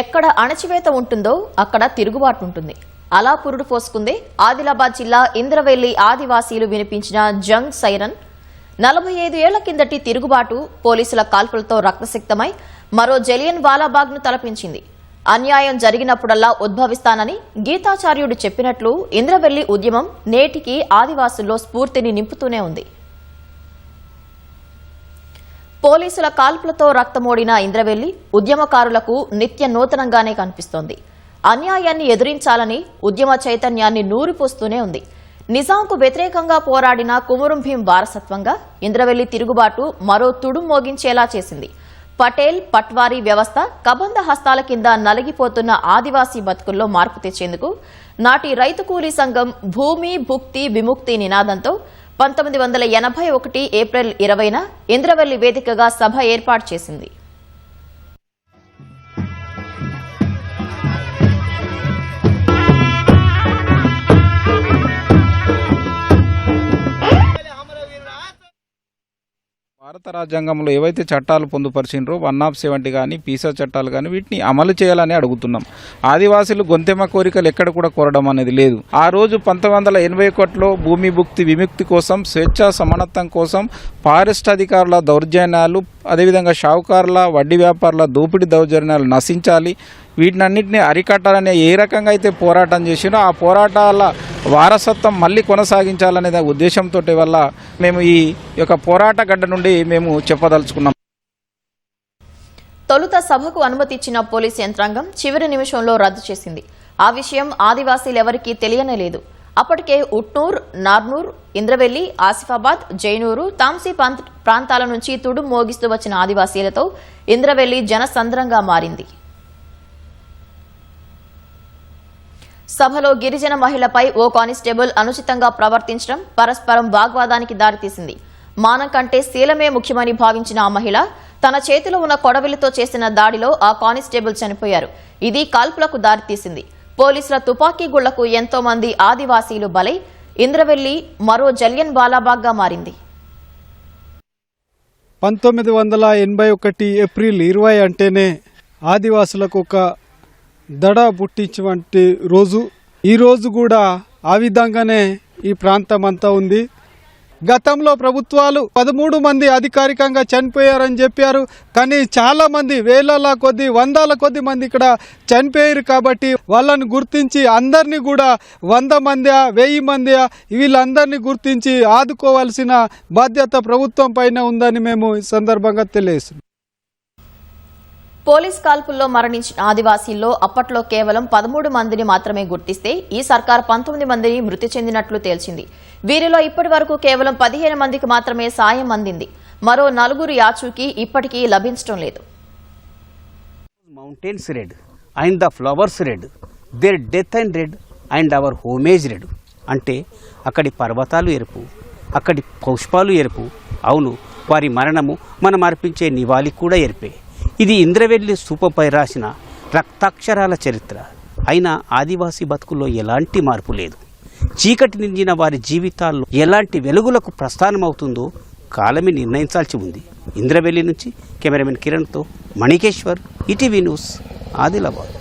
ఎక్కడ అణచివేత ఉంటుందో అక్కడ తిరుగుబాటు ఉంటుంది. అలా పురుడు పోసుకుందే ఆదిలాబాద్ జిల్లా ఇంద్రవెల్లి ఆదివాసీలు వినిపించిన జంగ్ సైరన్. 45 ఏళ్ల కిందటి తిరుగుబాటు పోలీసుల కాల్పులతో రక్తసిక్తమై మరో జలియన్ వాలాబాగ్ను తలపించింది. అన్యాయం జరిగినప్పుడల్లా ఉద్భవిస్తానని గీతాచార్యుడు చెప్పినట్లు ఇంద్రవెల్లి ఉద్యమం నేటికి ఆదివాసుల్లో స్ఫూర్తిని నింపుతూనే ఉంది. పోలీసుల కాల్పులతో రక్తమోడిన ఇంద్రవెల్లి ఉద్యమకారులకు నిత్య నూతనంగానే కనిపిస్తోంది. అన్యాయాన్ని ఎదిరించాలని ఉద్యమ చైతన్యాన్ని నూరిపోస్తూనే ఉంది. నిజాంకు వ్యతిరేకంగా పోరాడిన కుమురం భీం వారసత్వంగా ఇంద్రవెల్లి తిరుగుబాటు మరో తుడు మోగించేలా చేసింది. పటేల్ పట్వారీ వ్యవస్థ కబంధ హస్తాల కింద నలిగిపోతున్న ఆదివాసీ బతుకుల్లో మార్పు తెచ్చేందుకు నాటి రైతు కూలీ సంఘం భూమి భుక్తి విముక్తి నినాదంతో 1981 ఏప్రిల్ 20న ఇంద్రవెల్లి వేదికగా సభ ఏర్పాటు చేసింది. భారత రాజ్యాంగంలో ఏవైతే చట్టాలు పొందుపరిచినరో 170 కానీ పీసా చట్టాలు కానీ వీటిని అమలు చేయాలని అడుగుతున్నాం. ఆదివాసీలు గొంతెమ్మ కోరికలు ఎక్కడ కూడా కోరడం అనేది లేదు. ఆ రోజు 1981లో భూమి భుక్తి విముక్తి కోసం, స్వేచ్ఛా సమానత్వం కోసం ఫారెస్ట్ అధికారుల దౌర్జన్యాలు, అదేవిధంగా షావుకారుల వడ్డీ వ్యాపారుల దోపిడీ దౌర్జన్యాలు నశించాలి, వీటినన్నింటినీ అరికట్టాలని ఏ రకంగా అయితే పోరాటం చేసినో ఆ పోరాటాల వారసత్వం మళ్ళీ కొనసాగించాలనే ఉద్దేశంతో వల్ల మేము ఈ యొక్క పోరాట గడ్డ నుండి మేము చెప్పదలుచుకున్నాం. తొలుత సభకు అనుమతి ఇచ్చిన పోలీసు యంత్రాంగం చివరి నిమిషంలో రద్దు చేసింది. ఆ విషయం ఆదివాసీలెవరికీ తెలియనే లేదు. అప్పటికే ఉట్నూర్, నార్నూర్, ఇంద్రవెల్లి, ఆసిఫాబాద్, జైనూరు, తాంసీ ప్రాంతాల నుంచి తుడు మోగిస్తూ వచ్చిన ఆదివాసీలతో ఇంద్రవెల్లి జనసంద్రంగా మారింది. సభలో గిరిజన మహిళపై ఓ కానిస్టేబుల్ అనుచితంగా ప్రవర్తించడం పరస్పరం వాగ్వాదానికి దారితీసింది. మానం కంటే శీలమే ముఖ్యమని భావించిన ఆ మహిళ తన చేతిలో ఉన్న కొడవలితో చేసిన దాడిలో ఆ కానిస్టేబుల్ చనిపోయారు. ఇది కాల్పులకు దారితీసింది. పోలీసుల తుపాకీ గుళ్లకు ఎంతో మంది ఆదివాసీలు బలై ఇంద్రవెల్లి మరో జలియన్ వాలాబాగ్గా మారింది. 1981 ఏప్రిల్ 20 అంటేనే ఆదివాసులకు ఒక దడ పుట్టించినటువంటి రోజు. ఈ రోజు కూడా ఆ విధంగానే ఈ ప్రాంతం అంతా ఉంది. గతంలో ప్రభుత్వాలు 13 మంది అధికారికంగా చనిపోయారని చెప్పారు. కానీ చాలా మంది వేల కొద్ది, వందల కొద్ది మంది ఇక్కడ చనిపోయారు. కాబట్టి వాళ్ళని గుర్తించి అందరినీ కూడా 100 మంది 1000 మంది వీళ్ళందరినీ గుర్తించి ఆదుకోవాల్సిన బాధ్యత ప్రభుత్వం పైన ఉందని మేము ఈ సందర్భంగా తెలియజేస్తున్నాం. పోలీస్ కాల్పుల్లో మరణించిన ఆదివాసీల్లో అప్పట్లో కేవలం 13 మందిని మాత్రమే గుర్తిస్తే ఈ సర్కార్ 19 మందిని మృతి చెందినట్లు తేల్చింది. వీరిలో ఇప్పటి వరకు కేవలం 15 మందికి మాత్రమే సాయం అందింది. మరో 4 యాచూకీ ఇప్పటికీ లభించడం లేదు. Mountains red and the flowers red, their death and red and our homage red. అంటే అక్కడి పర్వతాలు ఎరుపు, అక్కడి పుష్పాలు ఎరుపు. అవును, వారి మరణము మనం అర్పించే నివాళి కూడా ఎరిపే. ఇది ఇంద్రవెల్లి స్థూపంపై రాసిన రక్తాక్షరాల చరిత్ర. అయినా ఆదివాసీ బతుకుల్లో ఎలాంటి మార్పు లేదు. చీకటి నిండిన వారి జీవితాల్లో ఎలాంటి వెలుగులకు ప్రస్థానం అవుతుందో కాలమే నిర్ణయించాల్సి ఉంది. ఇంద్రవెల్లి నుంచి కెమెరామెన్ కిరణ్తో మణికేశ్వర్, ఈటీవీ న్యూస్, ఆదిలాబాద్.